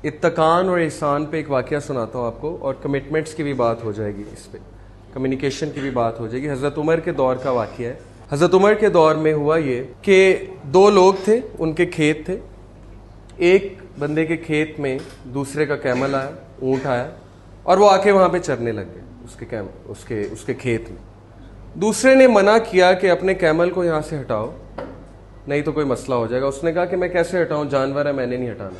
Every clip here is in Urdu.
اتقان اور احسان پہ ایک واقعہ سناتا ہوں آپ کو, اور کمٹمنٹس کی بھی بات ہو جائے گی, اس پہ کمیونیکیشن کی بھی بات ہو جائے گی. حضرت عمر کے دور کا واقعہ ہے. حضرت عمر کے دور میں ہوا یہ کہ دو لوگ تھے, ان کے کھیت تھے. ایک بندے کے کھیت میں دوسرے کا کیمل آیا, اونٹ آیا, اور وہ آ کے وہاں پہ چرنے لگ گئے اس کے کھیت میں. دوسرے نے منع کیا کہ اپنے کیمل کو یہاں سے ہٹاؤ, نہیں تو کوئی مسئلہ ہو جائے گا. اس نے کہا کہ میں کیسے ہٹاؤں, جانور ہے, میں نے نہیں ہٹانا.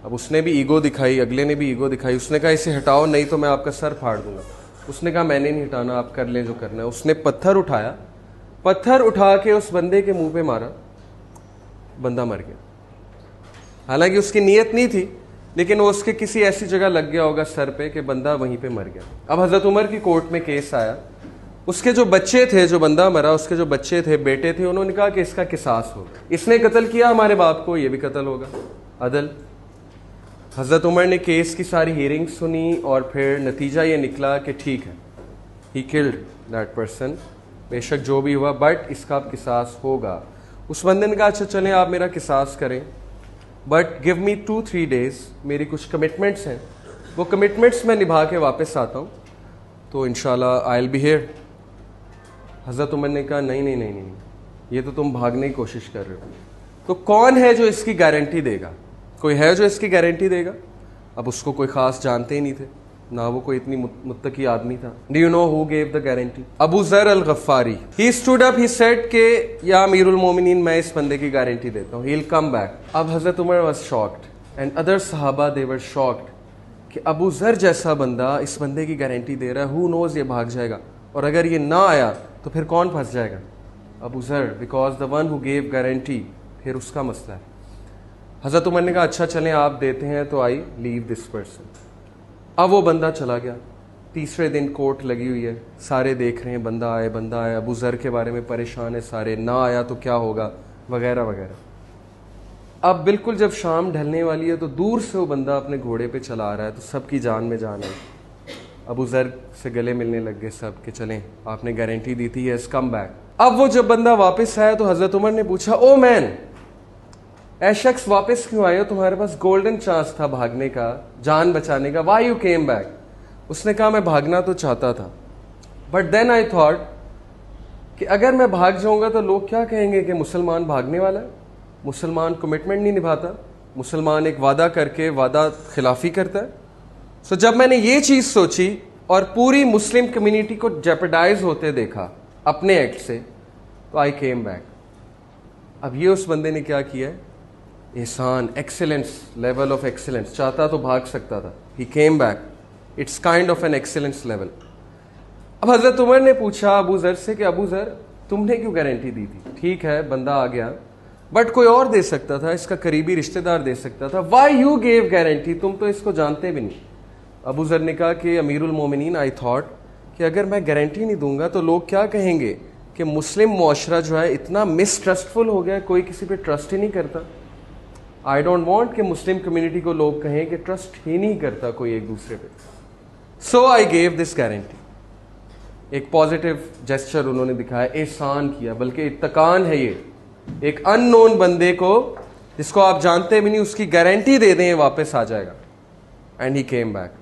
اب اس نے بھی ایگو دکھائی, اگلے نے بھی ایگو دکھائی. اس نے کہا اسے ہٹاؤ, نہیں تو میں آپ کا سر پھاڑ دوں گا. اس نے کہا میں نے نہیں ہٹانا, آپ کر لیں جو کرنا ہے. اس نے پتھر اٹھایا, پتھر اٹھا کے اس بندے کے منہ پہ مارا, بندہ مر گیا. حالانکہ اس کی نیت نہیں تھی, لیکن وہ اس کے کسی ایسی جگہ لگ گیا ہوگا سر پہ کہ بندہ وہیں پہ مر گیا. اب حضرت عمر کی کورٹ میں کیس آیا. اس کے جو بچے تھے, جو بندہ مرا, اس کے جو بچے تھے, بیٹے تھے, انہوں نے کہا کہ اس کا قصاص ہوگا. اس نے قتل کیا ہمارے باپ کو, یہ بھی قتل ہوگا. عدل. حضرت عمر نے کیس کی ساری ہیئرنگ سنی, اور پھر نتیجہ یہ نکلا کہ ٹھیک ہے, ہی کلڈ دیٹ پرسن, بے شک جو بھی ہوا, بٹ اس کا اب قصاص ہوگا. اس بندے نے کہا اچھا چلیں آپ میرا قصاص کریں, بٹ گیو می 2-3 days, میری کچھ کمٹمنٹس ہیں, وہ کمٹمنٹس میں نبھا کے واپس آتا ہوں تو انشاءاللہ آئی ول بی ہیئر. حضرت عمر نے کہا نہیں نہیں نہیں نہیں, یہ تو تم بھاگنے کی کوشش کر رہے ہو. تو کون ہے جو اس کی گارنٹی دے گا؟ کوئی ہے جو اس کی گارنٹی دے گا؟ اب اس کو کوئی خاص جانتے ہی نہیں تھے, نہ وہ کوئی اتنی متقی آدمی تھا. Do you know who gave the guarantee? ابو ذر الغفاری. ہی اسٹوڈ اپ, ہی سیڈ کہ یا امیر المومنین میں اس بندے کی گارنٹی دیتا ہوں, ہی ول کم بیک. اب حضرت عمر واز شاکڈ اینڈ ادر صحابہ دے ور شاکڈ کہ ابو ذر جیسا بندہ اس بندے کی گارنٹی دے رہا ہے, ہو نوز یہ بھاگ جائے گا, اور اگر یہ نہ آیا تو پھر کون پھنس جائے گا؟ ابو ذر, because the one who give guarantee, پھر اس کا مسئلہ ہے. حضرت عمر نے کہا اچھا چلیں آپ دیتے ہیں تو آئی لیو دس پرسن. اب وہ بندہ چلا گیا. تیسرے دن کورٹ لگی ہوئی ہے, سارے دیکھ رہے ہیں بندہ آئے بندہ آئے, ابو ذر کے بارے میں پریشان ہے سارے, نہ آیا تو کیا ہوگا وغیرہ وغیرہ. اب بالکل جب شام ڈھلنے والی ہے تو دور سے وہ بندہ اپنے گھوڑے پہ چلا آ رہا ہے, تو سب کی جان میں جان ہے. ابو ذر سے گلے ملنے لگ گئے سب کہ چلیں آپ نے گارنٹی دی تھی, یس کم بیک. اب وہ جب بندہ واپس آیا تو حضرت عمر نے پوچھا او مین, اے شخص واپس کیوں آئے ہو, تمہارے پاس گولڈن چانس تھا بھاگنے کا, جان بچانے کا, وائی یو کیم بیک؟ اس نے کہا میں بھاگنا تو چاہتا تھا, بٹ دین آئی تھاٹ کہ اگر میں بھاگ جاؤں گا تو لوگ کیا کہیں گے کہ مسلمان بھاگنے والا ہے, مسلمان کمٹمنٹ نہیں نبھاتا, مسلمان ایک وعدہ کر کے وعدہ خلافی کرتا ہے. سو جب میں نے یہ چیز سوچی اور پوری مسلم کمیونٹی کو جیپرڈائز ہوتے دیکھا اپنے ایکٹ سے, تو آئی کیم بیک. اب یہ اس بندے نے کیا کیا ہے, احسان, ایکسیلنس, لیول آف ایکسیلنس. چاہتا تو بھاگ سکتا تھا, he came back, it's kind of an excellence level. اب حضرت عمر نے پوچھا ابو ذر سے کہ ابو ذر تم نے کیوں گارنٹی دی تھی؟ ٹھیک ہے بندہ آ گیا, بٹ کوئی اور دے سکتا تھا, اس کا قریبی رشتہ دار دے سکتا تھا, وائی یو گیو گارنٹی, تم تو اس کو جانتے بھی نہیں. ابو ذر نے کہا کہ امیر المومنین, آئی تھاٹ کہ اگر میں گارنٹی نہیں دوں گا تو لوگ کیا کہیں گے کہ مسلم معاشرہ جو ہے اتنا مسٹرسٹفل ہو گیا, کوئی کسی پہ ٹرسٹ ہی نہیں کرتا. آئی ڈونٹ وانٹ کہ مسلم کمیونٹی کو لوگ کہیں کہ ٹرسٹ ہی نہیں کرتا کوئی ایک دوسرے پہ. سو آئی گیو دس گارنٹی. ایک پازیٹیو جیسچر انہوں نے دکھایا, احسان کیا, بلکہ اتقان ہے یہ, ایک ان نون بندے کو جس کو آپ جانتے بھی نہیں اس کی گارنٹی دے دیں واپس آ جائے گا. And he came back.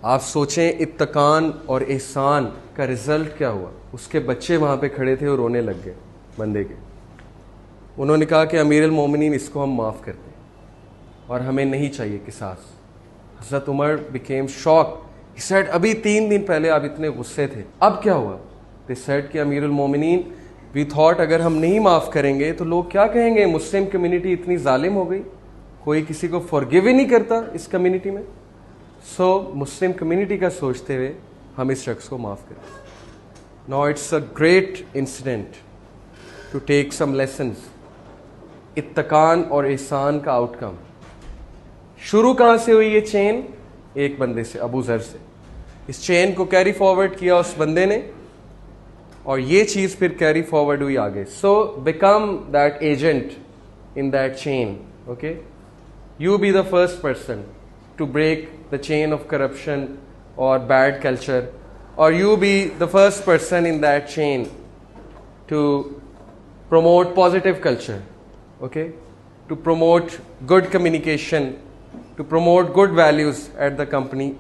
آپ سوچیں اتقان اور احسان کا رزلٹ کیا ہوا. اس کے بچے وہاں پہ کھڑے تھے اور رونے لگ گئے بندے کے. انہوں نے کہا کہ امیر المومنین اس کو ہم معاف کرتے ہیں اور ہمیں نہیں چاہیے قصاص. حضرت عمر بیکیم شاک. ہی سیڈ ابھی 3 دن پہلے آپ اتنے غصے تھے, اب کیا ہوا؟ دے سیڈ کہ امیر المومنین وی تھاٹ اگر ہم نہیں معاف کریں گے تو لوگ کیا کہیں گے, مسلم کمیونٹی اتنی ظالم ہو گئی, کوئی کسی کو فارگیو ہی نہیں کرتا اس کمیونٹی میں. سو مسلم کمیونٹی کا سوچتے ہوئے ہم اس شخص کو معاف کریں. Now it's a great incident to take some lessons. اتقان اور احسان کا آؤٹ کم. شروع کہاں سے ہوئی یہ چین؟ ایک بندے سے, ابو ذر سے. اس چین کو کیری فارورڈ کیا اس بندے نے, اور یہ چیز پھر کیری فارورڈ ہوئی آگے. So become that agent in that chain. Okay, you be the first person to break the chain of corruption or bad culture, or you be the first person in that chain to promote positive culture, okay, to promote good communication to promote good values at the company,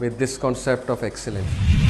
with this concept of excellence.